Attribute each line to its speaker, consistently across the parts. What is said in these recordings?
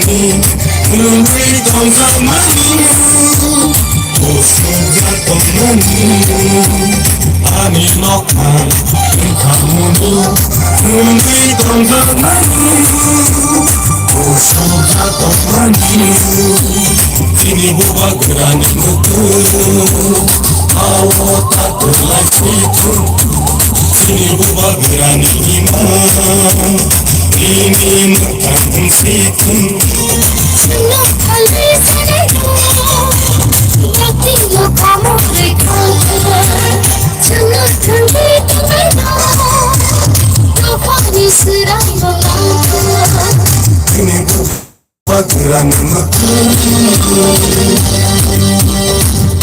Speaker 1: Nungguin dong zamanu Usuga temani Ani nokan Kamunu Nungguin dong zamanu Usuga temani Kini buba gerani mutu Awo tatu laciku Kini buba gerani imam Ini mukan siku
Speaker 2: Sino kali sariku Yaktiyo kamu berikan Jangan tanggi tangimu Kafani serang belakang
Speaker 1: Kini buba gerani mutu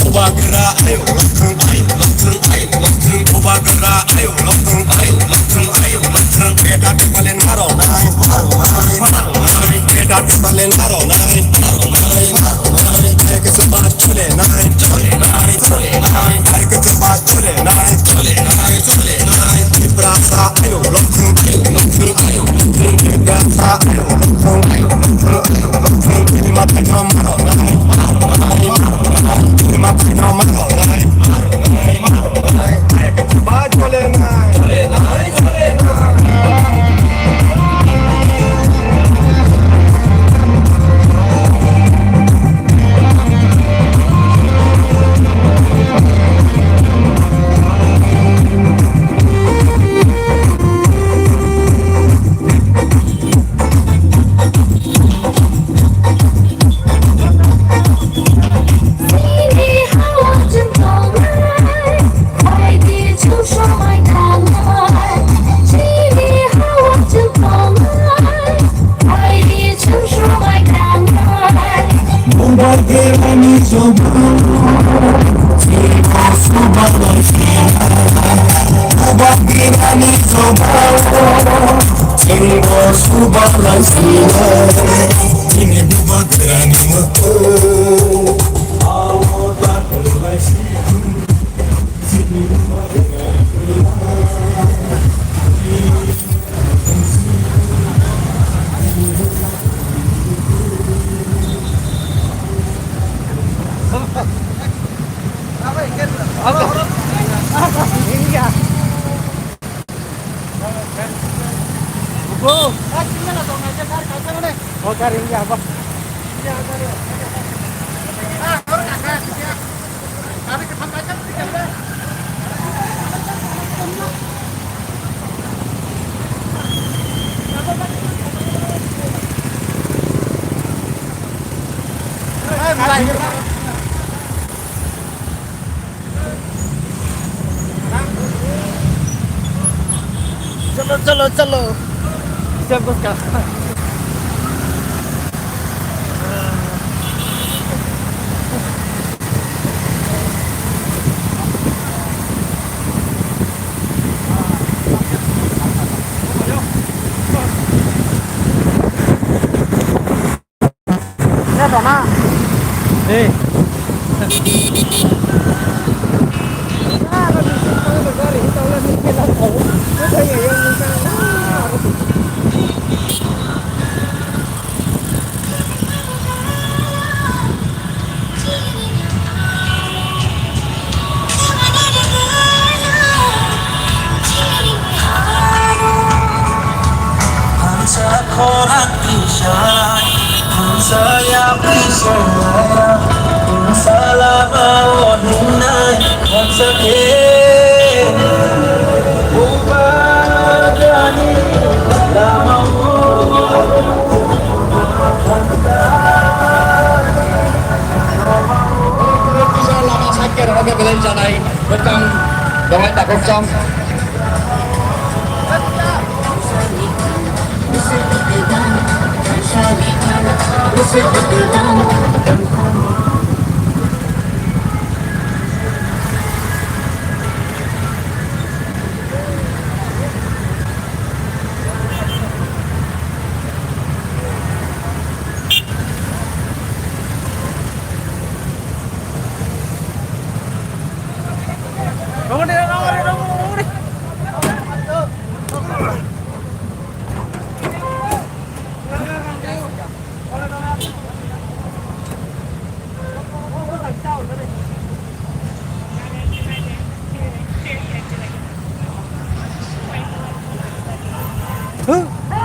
Speaker 1: Buba gera ayo lokeng ayo lokeng ayo lokeng Buba gera ayo lokeng ayo lokeng ayo lokeng Beda dibalen haro nai Beda dibalen haro nai Hai ke sebat chule nai Hai ke sebat chule nai Ibrasa ayo lokeng ayo lokeng Ibrasa ayo lokeng Ini mata kamaro nai Ini mata kamaro nai Hai ke sebat chule nai Gerani coba Cina subhanallah Buba gerani coba Cina subhanallah Ini buba gerani mutu Awo tak boleh siku Sini buba gerani
Speaker 3: Oh, cari ini apa? चलो सब कुछ का ya mana
Speaker 1: Korak isyarat saya bisa salah bawa dunai sakit ubah jani lama
Speaker 3: bisa lama sakit orang kalian sanai bekam dengan tak kosong
Speaker 4: Huh?